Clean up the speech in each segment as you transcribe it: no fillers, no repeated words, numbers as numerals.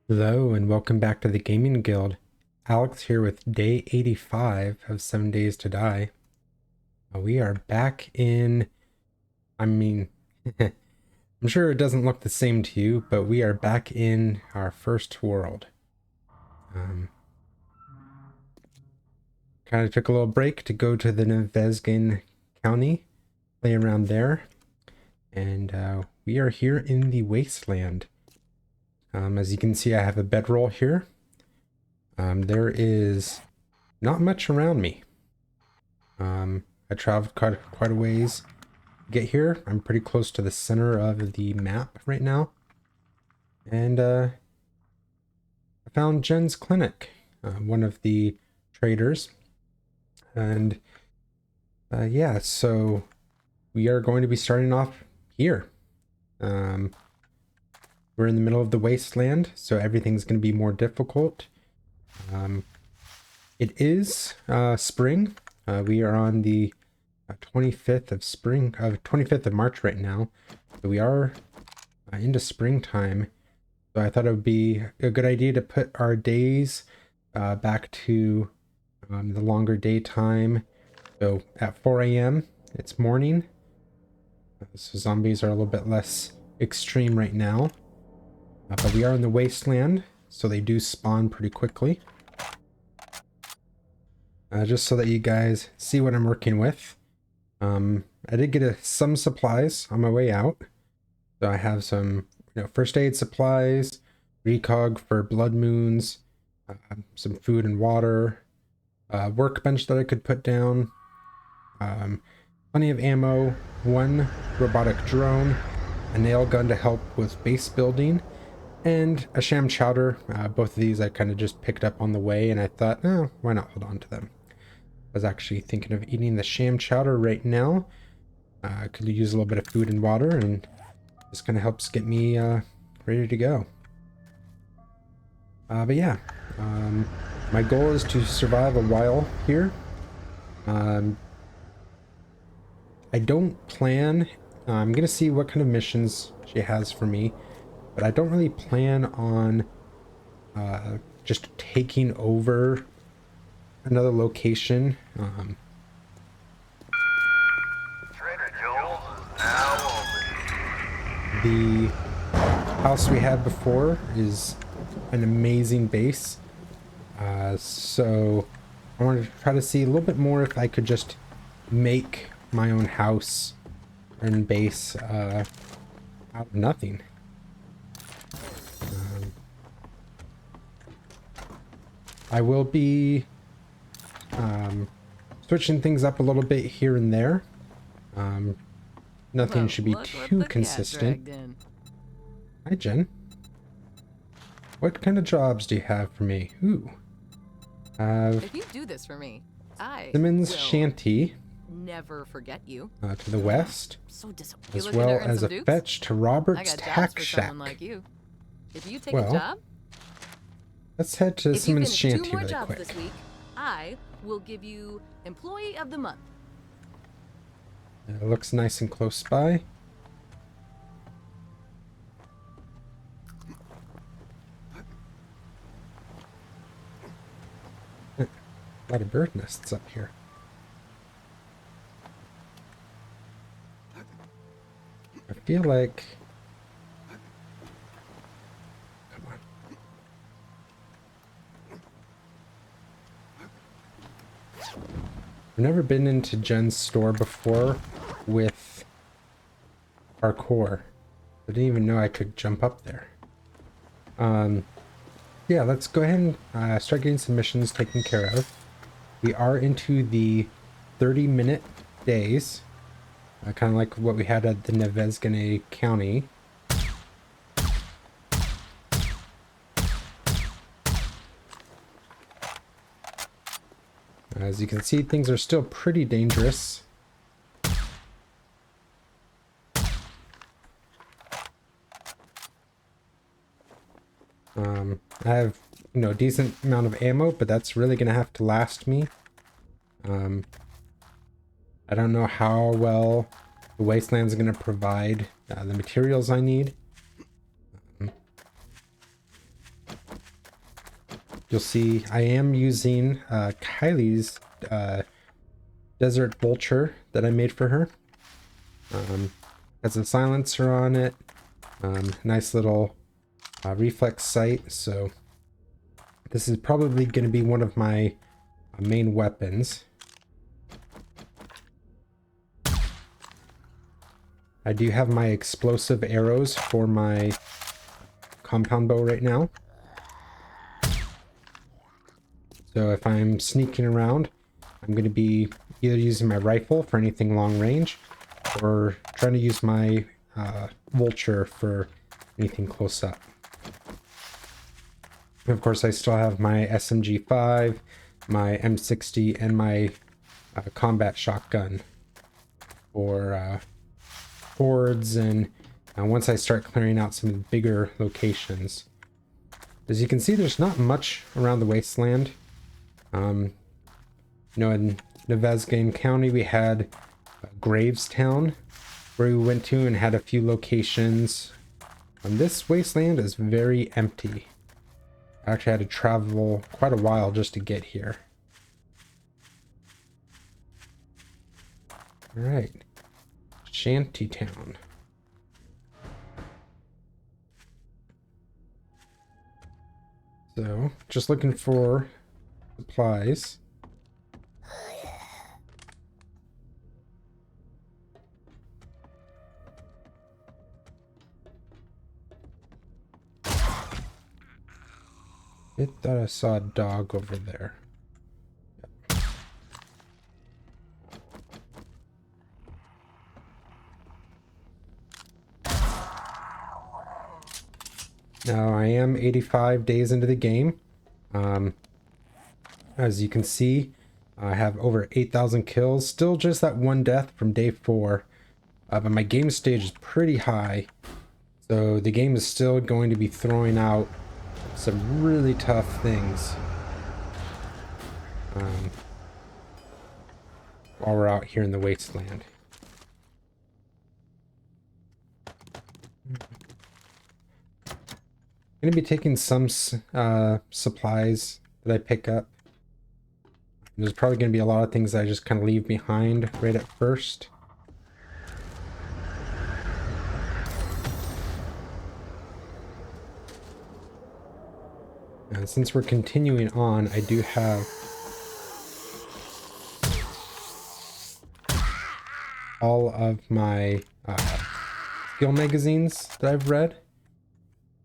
Hello and welcome back to the Gaming Guild. Alex here with day 85 of 7 Days to Die. We are back in, I mean, I'm sure it doesn't look the same to you, but we are back in our first world. Kind of took a little break to go to the Nevezgan County, play around there, and we are here in the Wasteland. As you can see, I have a bedroll here. There is not much around me. I traveled quite a ways to get here. I'm pretty close to the center of the map right now. And I found Jen's clinic, one of the traders. And yeah, so we are going to be starting off here. We're in the middle of the wasteland, so everything's going to be more difficult. It is spring. We are on the 25th of spring, 25th of March right now. So we are into springtime. So I thought it would be a good idea to put our days back to the longer daytime. So at 4 a.m. it's morning. So zombies are a little bit less extreme right now. But we are in the wasteland, so they do spawn pretty quickly. Just so that you guys see what I'm working with. I did get some supplies on my way out. So I have some first aid supplies, recog for blood moons, some food and water, workbench that I could put down, plenty of ammo, one robotic drone, a nail gun to help with base building, and a sham chowder. Both of these I kind of just picked up on the way, and I thought, oh, why not hold on to them? I was actually thinking of eating the sham chowder right now. I could use a little bit of food and water, and this kind of helps get me ready to go. But yeah, my goal is to survive a while here. I don't plan. I'm gonna see what kind of missions she has for me, but I don't really plan on just taking over another location. The house we had before is an amazing base, so I wanted to try to see a little bit more if I could just make my own house and base out of nothing. I will be switching things up a little bit here and there. Nothing should be too consistent. Hi, Jen. What kind of jobs do you have for me? Ooh. If you do this for me, I Simmons will Shanty never forget you. to the west, So disappointed. as well as a fetch to I Robert's got jobs Tack for Shack. someone like you. If you take Well, a job, let's head to if you Simmons finish Shanty 2 more really jobs quick. this week, I will give you Employee of the Month. It looks nice and close by. A lot of bird nests up here. I feel like... Come on. I've never been into Jen's store before with parkour. I didn't even know I could jump up there. Yeah, let's go ahead and start getting some missions taken care of. We are into the 30-minute days, kind of like what we had at the Nevezgan County. As you can see, things are still pretty dangerous. I have, a decent amount of ammo, but that's really going to have to last me. I don't know how well the Wasteland's going to provide the materials I need. you'll see I am using Kylie's Desert Vulture that I made for her. Has a silencer on it, nice little reflex sight, so this is probably going to be one of my main weapons. I do have my explosive arrows for my compound bow right now. So if I'm sneaking around, I'm going to be either using my rifle for anything long range or trying to use my vulture for anything close up. And of course, I still have my SMG5, my M60, and my combat shotgun for hordes, and once I start clearing out some of the bigger locations. As you can see, there's not much around the Wasteland. You know, in Nevezgame County, we had Gravestown, where we went to and had a few locations. This Wasteland is very empty. I actually had to travel quite a while just to get here. Alright. Shantytown. So, just looking for supplies. I thought I saw a dog over there. Now I am 85 days into the game. As you can see, I have over 8,000 kills. Still just that one death from day 4. But my game stage is pretty high. So the game is still going to be throwing out some really tough things while we're out here in the Wasteland. I'm going to be taking some supplies that I pick up. There's probably going to be a lot of things that I just kind of leave behind right at first. And since we're continuing on, I do have all of my skill magazines that I've read.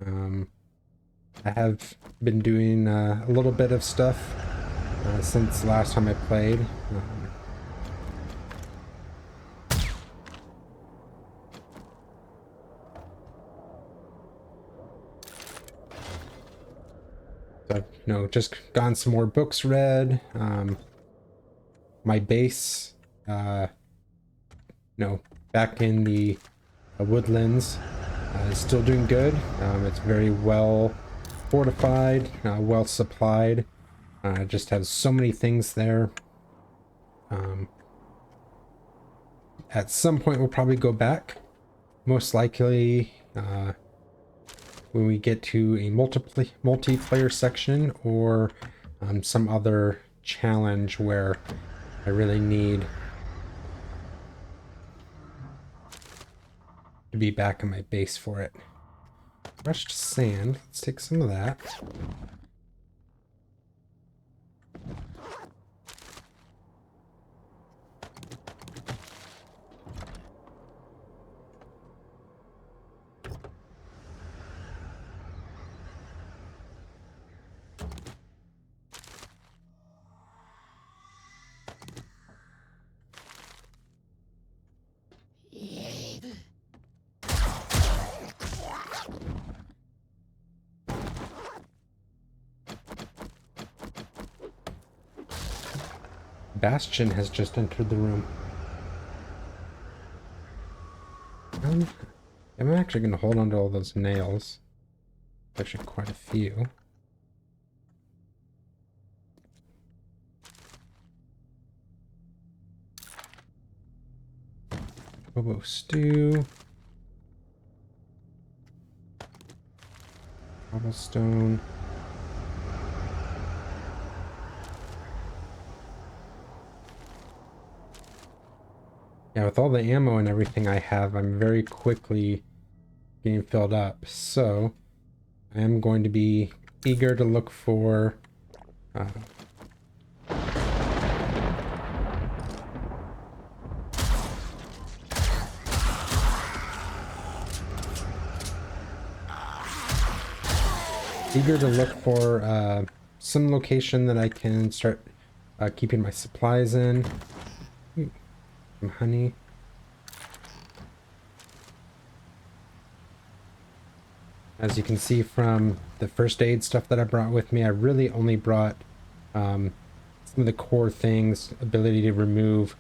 I have been doing a little bit of stuff since the last time I played. So I've, just gotten some more books read. My base, back in the woodlands, is still doing good. It's very well fortified, well supplied. Just has so many things there. At some point we'll probably go back. Most likely when we get to a multiplayer section or some other challenge where I really need to be back in my base for it. Crushed sand. Let's take some of that. Bastion has just entered the room. I'm actually going to hold on to all those nails. Actually, quite a few. Hobo stew. Cobblestone. Yeah, with all the ammo and everything I have, I'm very quickly getting filled up. So I am going to be eager to look for some location that I can start keeping my supplies in. Ooh, some honey. As you can see from the first aid stuff that I brought with me, I really only brought some of the core things: ability to remove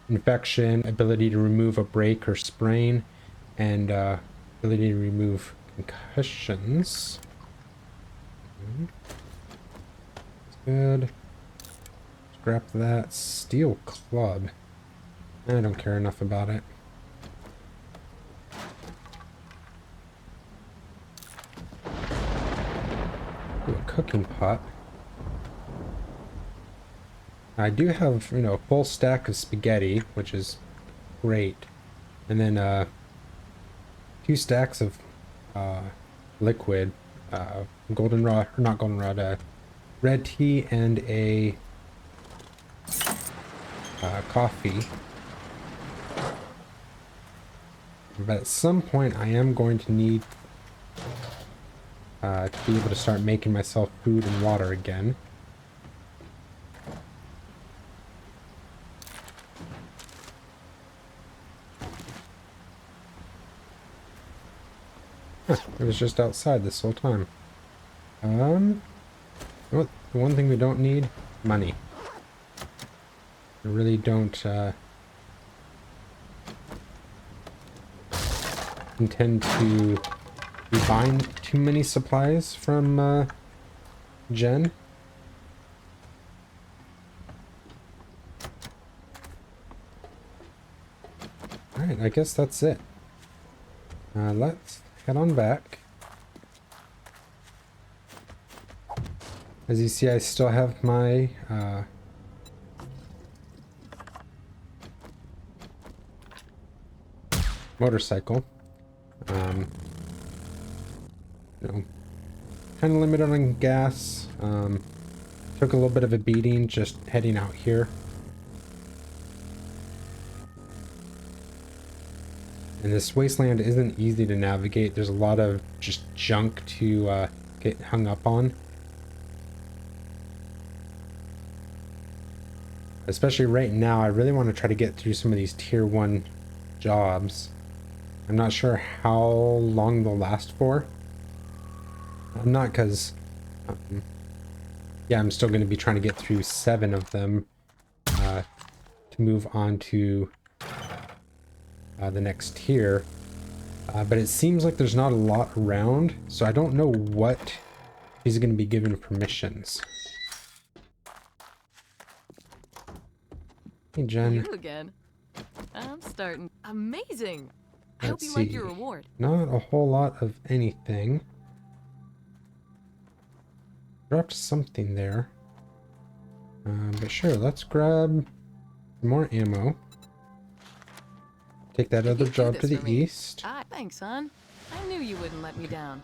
infection, ability to remove a break or sprain, and ability to remove concussions. Good. Scrap that. Steel club. I don't care enough about it. Ooh, a cooking pot. I do have, you know, a full stack of spaghetti, which is great. And then 2 stacks of liquid, goldenrod, or not goldenrod, red tea, and a coffee. But at some point I am going to need to be able to start making myself food and water again. Huh, it was just outside this whole time. Well, the one thing we don't need, money. I really don't intend to be buying too many supplies from Jen. Alright, I guess that's it. Let's head on back. As you see, I still have my motorcycle. You know, kind of limited on gas. Took a little bit of a beating just heading out here. And this wasteland isn't easy to navigate. There's a lot of just junk to get hung up on. Especially right now, I really want to try to get through some of these tier 1 jobs. I'm not sure how long they'll last for. I'm not, because yeah, I'm still going to be trying to get through 7 of them to move on to the next tier. But it seems like there's not a lot around, so I don't know what he's going to be given permissions. Hey, Jen. You again. I'm starting. Amazing. I hope Let's you see. like your reward. Not a whole lot of anything. Dropped something there. But sure, let's grab some more ammo. Take that other You do job to this the for me. east. Thanks, son. I knew you wouldn't let me down.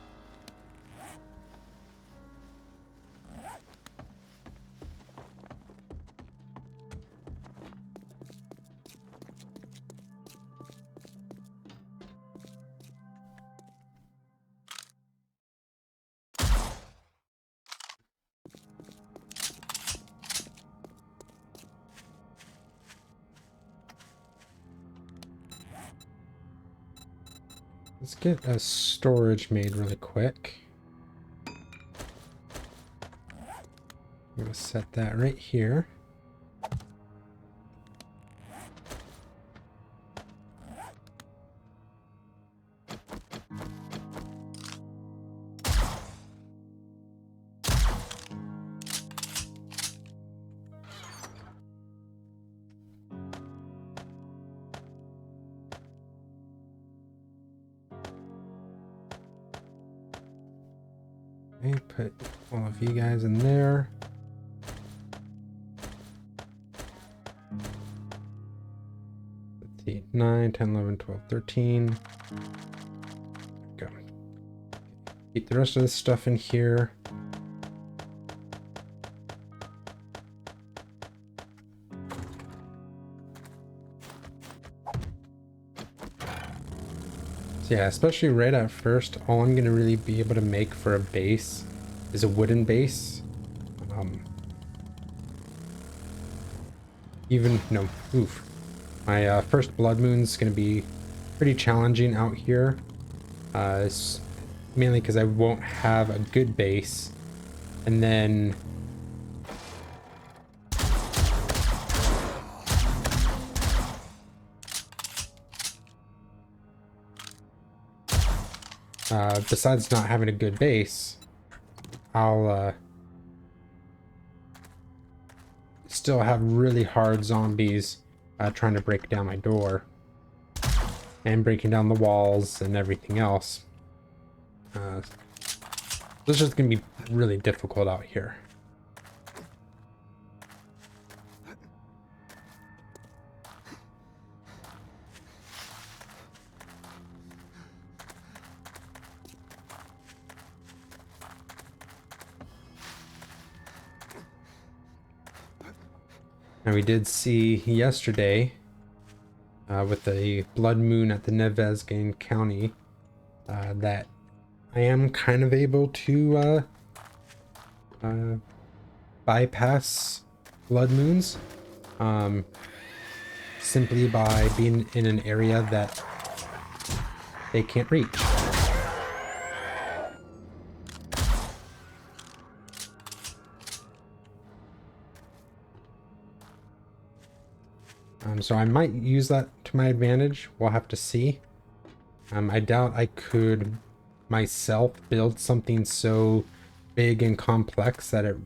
Let's get a storage made really quick. I'm gonna set that right here. Okay, put all of you guys in there. Put see, 9, 10, 11, 12, 13. Go. Keep the rest of this stuff in here. So yeah, especially right at first, all I'm gonna really be able to make for a base is a wooden base. Even, no, oof. My first blood moon's gonna be pretty challenging out here. It's mainly because I won't have a good base. And then besides not having a good base, I'll still have really hard zombies trying to break down my door and breaking down the walls and everything else. This is just gonna be really difficult out here. Now we did see yesterday with the blood moon at the Nevezgain County that I am kind of able to bypass blood moons simply by being in an area that they can't reach. So I might use that to my advantage. We'll have to see. I doubt I could myself build something so big and complex that it,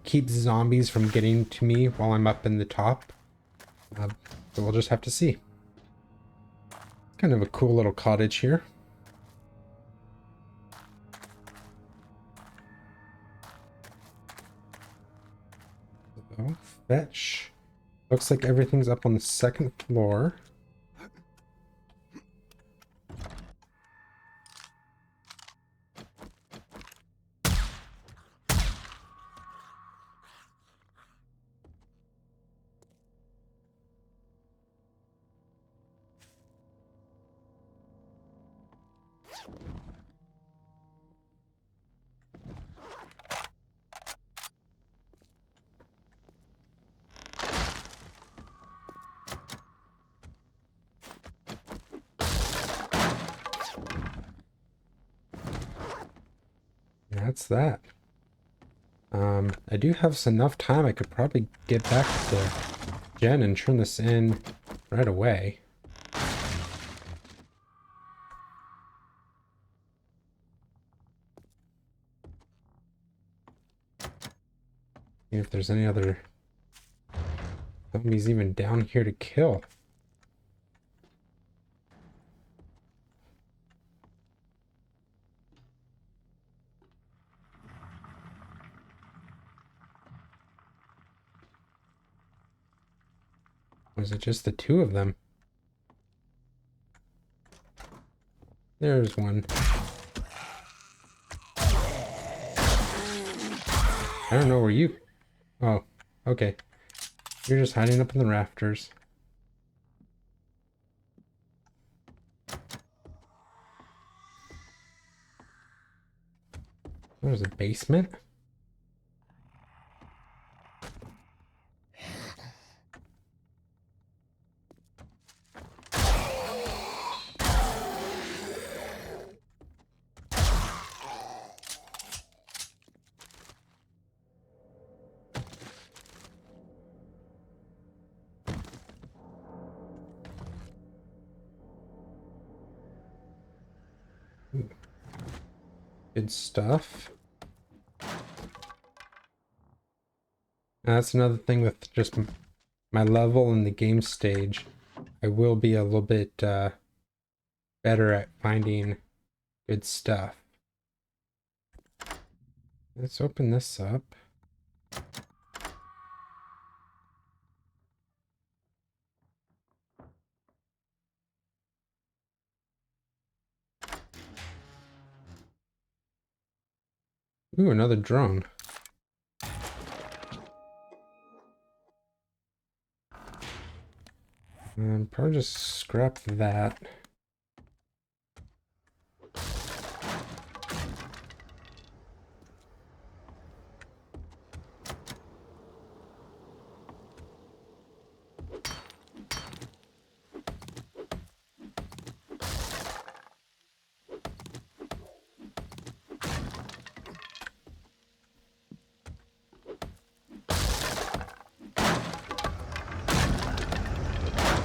keeps zombies from getting to me while I'm up in the top. But we'll just have to see. Kind of a cool little cottage here. So, fetch. Looks like everything's up on the second floor. That's that. I do have enough time. I could probably get back to Jen and turn this in right away. See if there's any other zombies even down here to kill. Was it just the two of them? There's one. I don't know where you... Oh, okay. You're just hiding up in the rafters. There's a basement. Good stuff. That's another thing with just my level in the game stage. I will be a little bit better at finding good stuff. Let's open this up. Ooh, another drone. Probably just scrap that.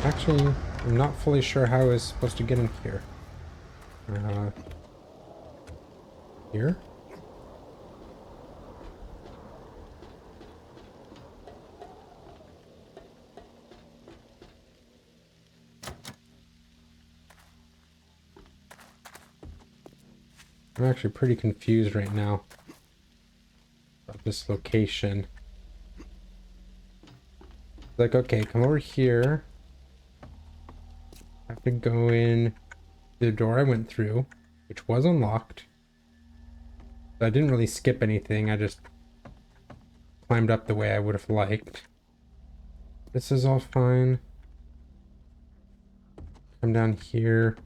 Actually, I'm not fully sure how I was supposed to get in here. Here? I'm actually pretty confused right now about this location. Like, okay, come over here. I have to go in the door I went through, which was unlocked. So I didn't really skip anything. I just climbed up the way I would have liked. This is all fine. Come down here.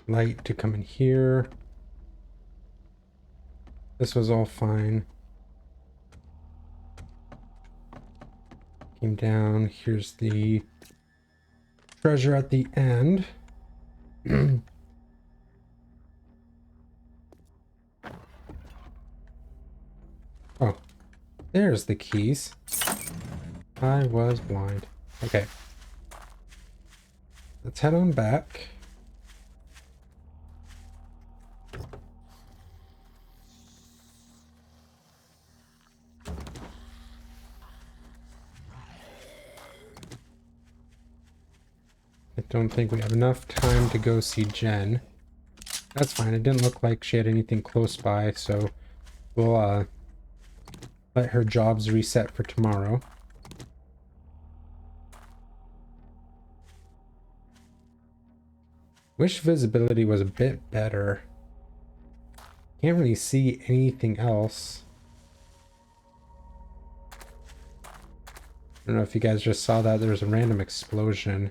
Light to come in here. This was all fine. Came down. Here's the treasure at the end. Oh, there's the keys. I was blind. Okay. Let's head on back. I don't think we have enough time to go see Jen. That's fine. It didn't look like she had anything close by, so we'll let her jobs reset for tomorrow. Wish visibility was a bit better. Can't really see anything else. I don't know if you guys just saw that. There was a random explosion.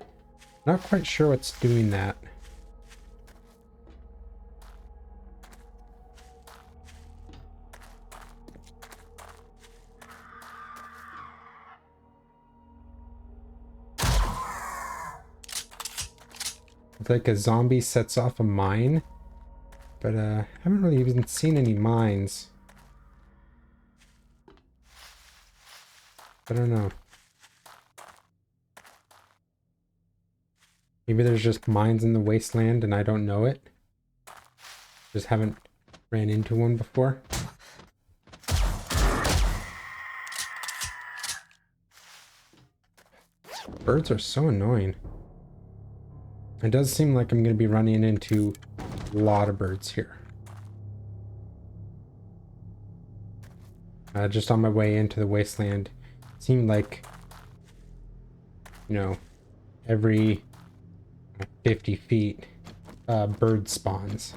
Not quite sure what's doing that. It's like a zombie sets off a mine, but I haven't really even seen any mines. I don't know. Maybe there's just mines in the wasteland and I don't know it. Just haven't ran into one before. Birds are so annoying. It does seem like I'm going to be running into a lot of birds here. Just on my way into the wasteland, it seemed like, you know, every 50 feet, bird spawns.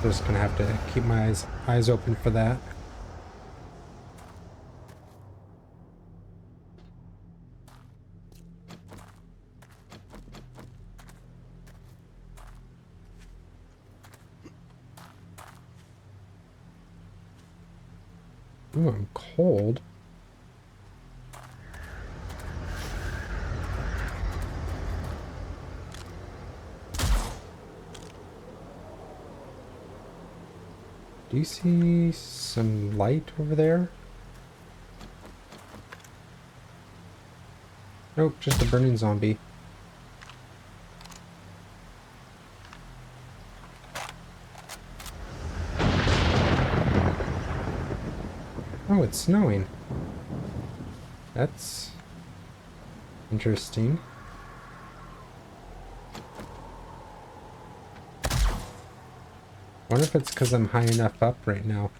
Just gonna have to keep my eyes open for that. Ooh, I'm cold. Do you see some light over there? Nope, just a burning zombie. Oh, it's snowing. That's interesting. I wonder if it's because I'm high enough up right now.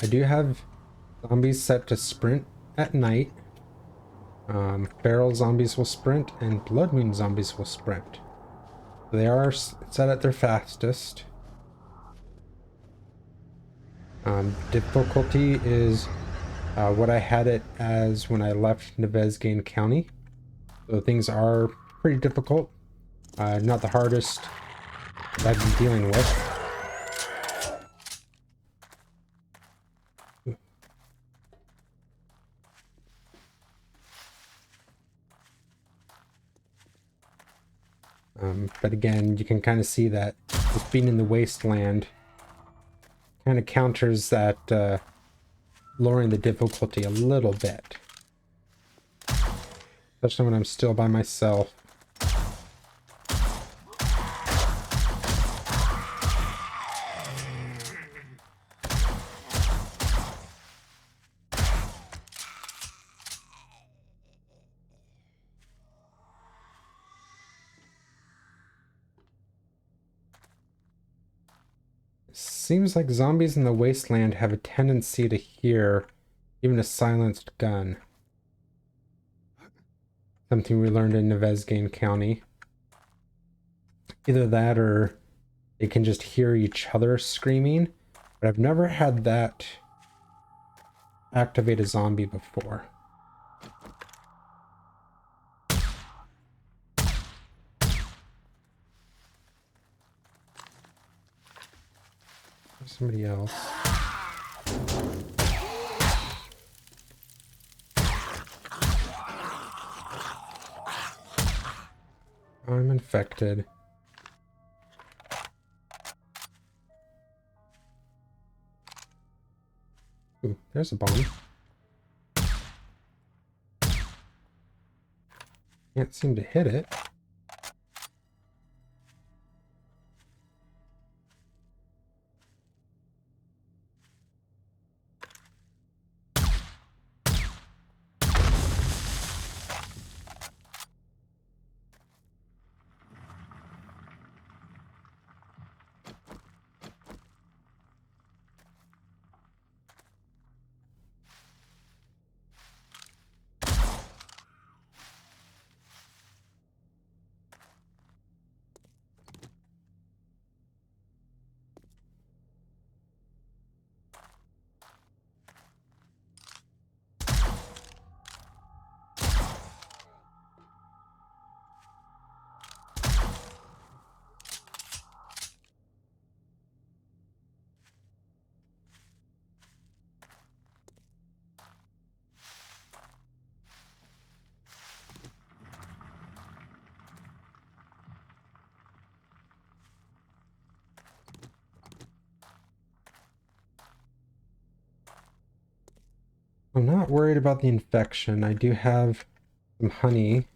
I do have zombies set to sprint at night. Feral zombies will sprint, and blood moon zombies will sprint. They are set at their fastest. Difficulty is what I had it as when I left Nevezgane County. So things are pretty difficult. Not the hardest that I've been dealing with. But again, you can kind of see that with being in the Wasteland kind of counters that lowering the difficulty a little bit. Especially when I'm still by myself. Seems like zombies in the Wasteland have a tendency to hear even a silenced gun. Something we learned in Nevezgane County. Either that or they can just hear each other screaming, but I've never had that activate a zombie before. There's somebody else. I'm infected. Ooh, there's a bomb. Can't seem to hit it. I'm not worried about the infection. I do have some honey.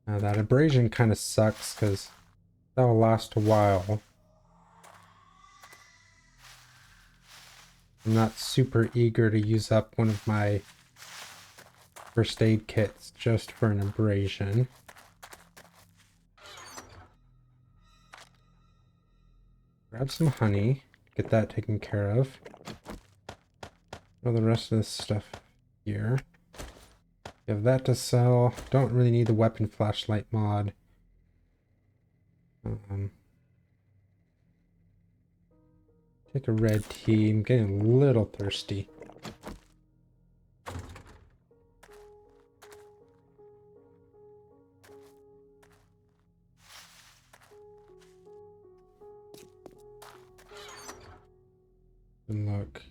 Now that abrasion kind of sucks because that'll last a while. I'm not super eager to use up one of my first aid kits just for an abrasion. Grab some honey, get that taken care of. Throw the rest of this stuff here. You have that to sell. Don't really need the weapon flashlight mod. Take a red tea. I'm getting a little thirsty. And look.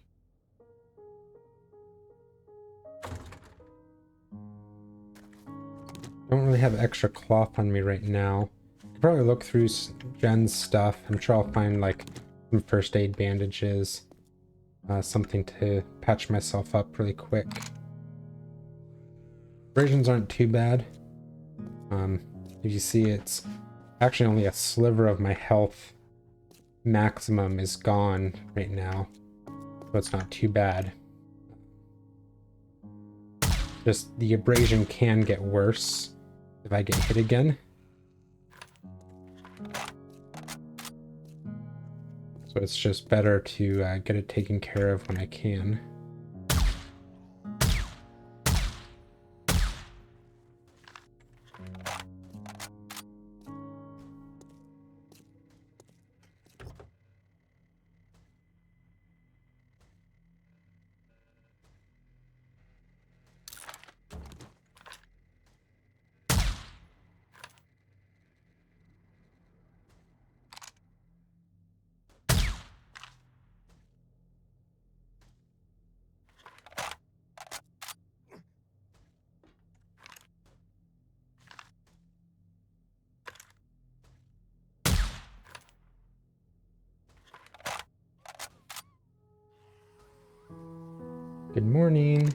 Don't really have extra cloth on me right now. I could probably look through Jen's stuff. I'm sure I'll find like some first aid bandages. something to patch myself up really quick. Abrasions aren't too bad. If you see, it's actually only a sliver of my health maximum is gone right now, so it's not too bad. Just the abrasion can get worse if I get hit again. So it's just better to get it taken care of when I can. Good morning.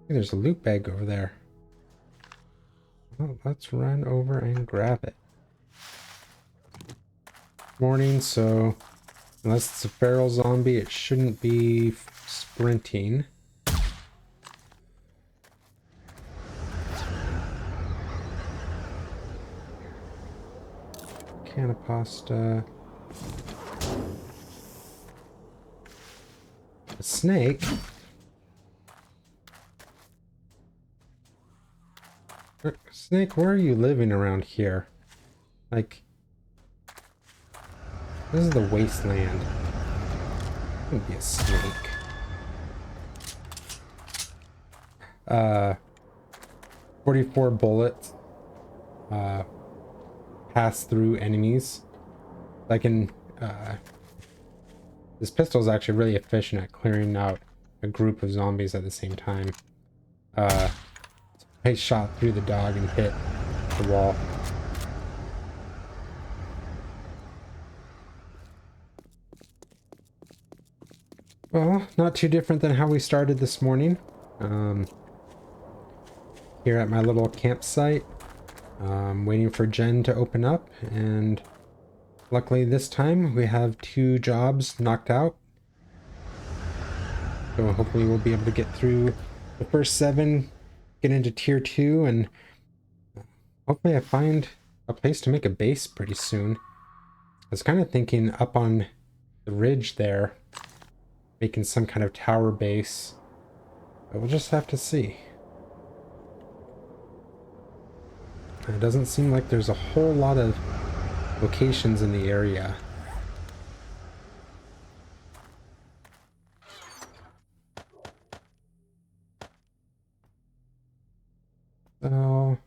Hey, there's a loot bag over there. Well, let's run over and grab it. Morning, so unless it's a feral zombie, it shouldn't be sprinting. Can of pasta. A snake? Snake, where are you living around here? Like, this is the Wasteland. It would be a snake. 44 bullets pass through enemies. I can this pistol is actually really efficient at clearing out a group of zombies at the same time. I shot through the dog and hit the wall. Well, not too different than how we started this morning. Here at my little campsite, waiting for Jen to open up, and luckily this time we have 2 jobs knocked out. So hopefully we'll be able to get through the first 7, get into tier 2, and hopefully I find a place to make a base pretty soon. I was kind of thinking up on the ridge there, making some kind of tower base, but we'll just have to see. It doesn't seem like there's a whole lot of locations in the area. So,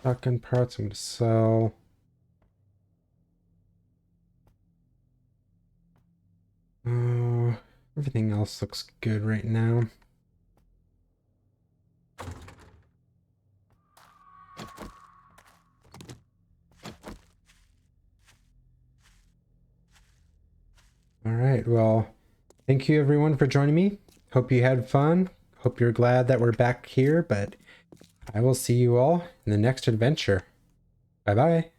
shotgun parts I'm going to sell. Everything else looks good right now. Alright, well, thank you everyone for joining me. Hope you had fun. Hope you're glad that we're back here, but I will see you all in the next adventure. Bye-bye.